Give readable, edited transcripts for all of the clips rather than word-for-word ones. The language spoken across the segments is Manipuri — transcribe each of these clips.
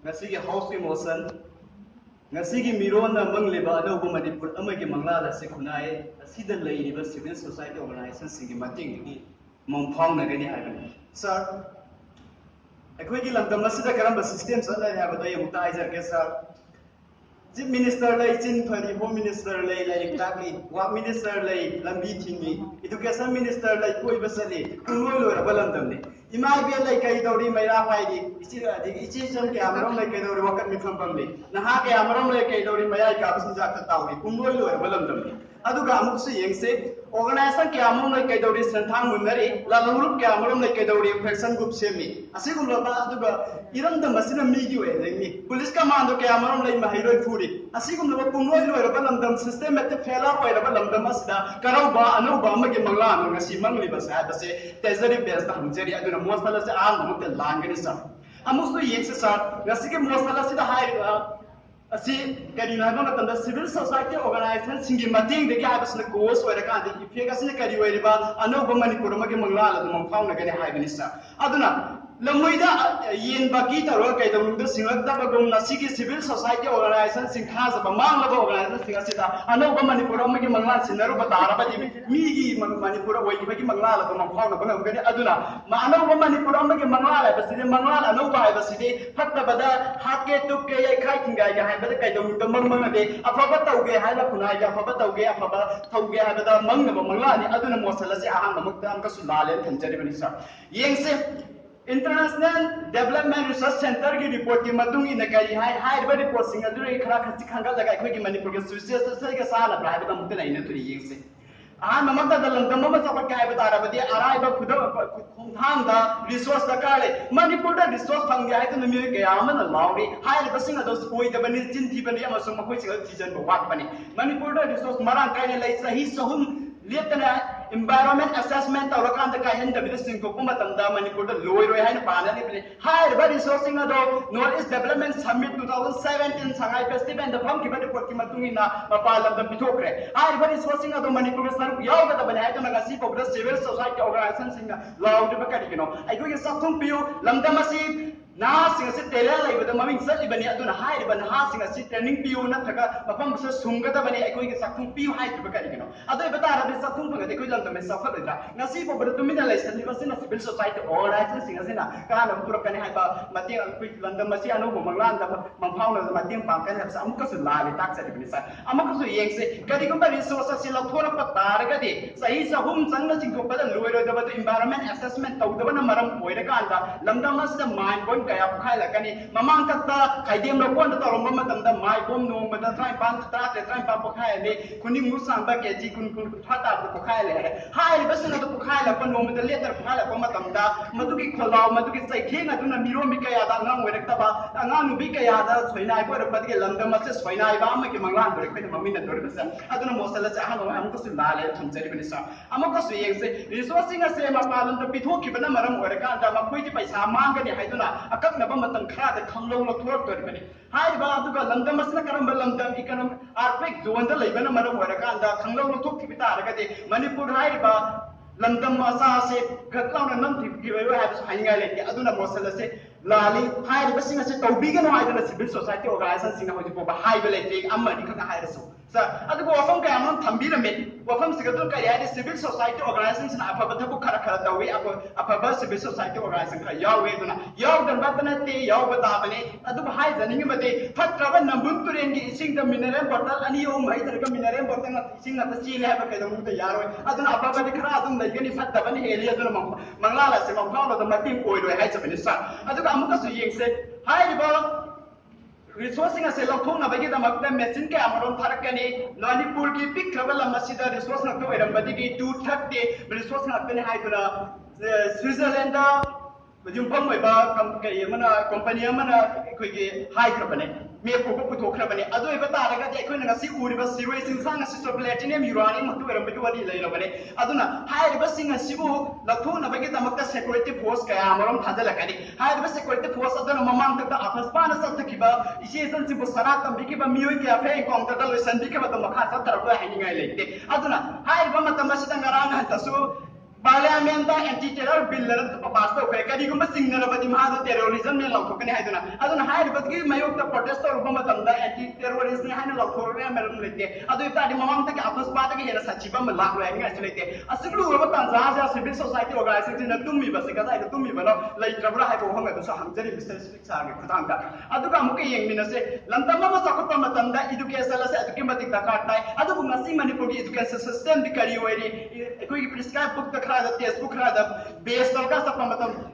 ngasigi house ki motion ngasigi mirolna mangliba anouba manipur amagi manglan se khunai asida leiriba civil society organization singi matengdagi mangfaonagani haibani sir akhoi lamdam asida karamba system sanai habada yamuta aijarke sir chief minister lay chin phari home minister lay like takli work minister lay lambi thingi education minister lay koi basali kunoi lora balamdam ne imai be lay kai dori maira haidi ichi jan ke amram lay kai dori wakat mi pham pam le naha ke amram lay kai dori maya ka bisin jak ta tawri kunoi lora balamdam ne aduga amuk se yengse organization ke amram lay kai dori santhang munari la group ke amram lay kai dori fraction group semi asigum loba aduga iram da masina mi gi we lengi police commando ke amram lay mahiroi furi asigum loba kunoi lora balamdam systematic failure oira balamdam asda karauba anouba amagi manglan ngasi mangliba sa base tezari base da hamjeri aduna mosala se ang mukta langani sa amusu yengse sa ngasi ke mosala se da hai asi kari na no tanda civil society organization singi mating de ga basna goes wera ka de ifega sine kari weri ba anouba manipur amagi manglan adu mangfaona gani haibani sa aduna lamoida yen baki taro kai da mungda singak da bagum nasigi civil society organization singha za ba manglaba organization singa sida anouba manipur amagi manglan sinaru ba tara ba di migi manipur wai bagi manglan adu mangfaona bangam gani aduna ma anouba manipur amagi manglan ba sine manglan anouba ba sine fatta bada hakke tukke yai khai tinga ga hai bada kai da mungda mangmang de afaba tauge hai la kunai ga afaba tauge afaba tauge hai bada mangna ba manglan ni aduna mosala se ahang mukta am ka sulale thanjari bani sa yengse International Development Research Center की रिपोर्ट की मतुंग इन करी हाई बड़ी रिपोर्ट सिंह अदुरे खरा खच्ची खंगा लगा कोई की मणिपुर के सुविशेष से के साल प्राइवेट का मुक्त नहीं न तुरी ये से ममता दलम दम मम सब काय बता रहा बदी अराय ब खुद खुंथाम दा रिसोर्स दा काले मणिपुर दा रिसोर्स फंगे आय तो नमी के यामन लाउरी हाई बसिंग अदो कोई द बनी चिन थी बनी अमसुम मखोई सिंग सीजन ब वाट बनी मणिपुर दा रिसोर्स मरान काय ने लै सही सहुम लेतना environment assessment tawra kan da kahen da bidising ko kuma tamda manipur da loi roi haina pana ni bile hai ba resourcing ado north east development summit 2017 sangai festival da pham ki ba report ki matungi na mapala da bithokre hai ba resourcing ado manipur ga saru yaw ga da bane hai to na gasi ko da civil society organization singa law de ba ka dikino ai ko ge sakhum piu lamdam asi na singa se tele lai ba da maming sat ibani aduna hai ba na singa si training piu na thaka mapam sa sunga da bane ai ko ge sakhum piu hai to ba ka dikino ado ba ta ra be sakhum ba ga ko lam da me safar da ngasi ko ba tumina lai san ba sina civil society organization singa sina kana pura kani hai ba mati ko lamdam asi anu bo manglan da mangfauna da mati pam kan ha sa amuka su la le tak sa ibani sa amuka su yengse kadi ko ba resource si la thora pa tar ga de sahi sa hum sang na sing ko ba loi ro da ba environment assessment tau da ba na maram koi da kan da lamdam as da mind point kaya khai la kani mamang takta khaidem ro kon da torom ma tam da mai bom no ma da trai pan ta te trai pa po khai le kuning mu sang ba ke ji kun thata ko khai le hai ba sina to khai la kon no ma da letter khai la ko ma tam da ma du ki kholau ma du ki sai khenga du na miro mi kaya da ngang we ta ba ngang nu bi kaya da soinai ko ra pa ke lamdam ma se soinai ba ma ki manglan do re ma mi na do re sa aduna mosala sa ha no am ko su la le thum jari bani sa am ko su yeng se resourcing a se ma palan da pitho ki bana maram we ka da ma khoi ti paisa mang ga ni hai du na akak na ba matam khara da khanglo lo thor to bani hai ba du ga lamdam asna karam ba lamdam economic perfect zone da lai bana maram we ka da khanglo lo thok ki ta ra ga de manipur hai ba lamdam asa se gaklau na nam thi ki we ha su hainga le ki aduna mosala se lali hai ba singa se tawbi ga no hai da civil society organization singa ho ji ba hai ba le te amma ni ka hai ra su sa adu ko wafam ka amon thambi ra me wafam se ga dul ka ya de civil society organization apa ba thabu khara khara tawi apa ba civil society organization ka yaw we duna yaw dan ba na te yaw ba ta ba ne adu ba hai janing ma te phatra ba nambun turen gi ising da mineral bottle ani o mai tar ka mineral bottle na ising na ta chi le ba ka da mu ta yaro aduna apa ba de khara adun lai ga ni phatta ba ni heli aduna mangla la se mangla la da mating koi roi hai cha ba ni sa adu ka amuka su yeng se hai ba resourcing a selo thong na bagi da makta machine ke amaron tharakani manipur ki pick level masida resource na to eram badi ki 230 resource na tane hai tuna Switzerland da bajum pam mai ba kai mana company mana koi ki hai krabane me ko ko to krabane ado e bata daga je koi na si uri ba siroi sing sang si so platinum uranium matu eram bagi wadi lai rabane aduna hai ba sing a sibu la thong na bagi da makta security force ka amaron thadala kani hai ba security force aduna mamang ta afas pa na sa takiba isi san si bu sarat tam bigi ba mioi ke afe ko ta dal san bigi ba ta makha sa tar ba hai ngai le te aduna hai ba mata masita ngarana ta su parliament anti terror bill pass तौर कहीं चिंगनबदी टेरोरिज्म ने लौटने की मयोक प्रोटेस्ट तौर एंटी टेरोरिस्ट ने लौटने लेते ममांग अपुष्पाद हेन सचिव लाइन लेते लूब तंजा सिविल सोसाइटी ऑर्गनाइजेशन तुम्बसे कदाई तुम्बनो लेट्रब्रा है हंजरी मिस्टर स्पीक सारे खुदांग येंगसे लमतम चौखट एजुकेशन से दरकार ताई मनपुर की एजुकेशन सिस्टम करी प्रिस्क्राइब बुक खरा टेक्स्ट बुक खरा बेस तौर चप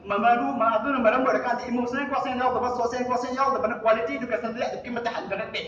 मरम emotional question social question quality education हंगरते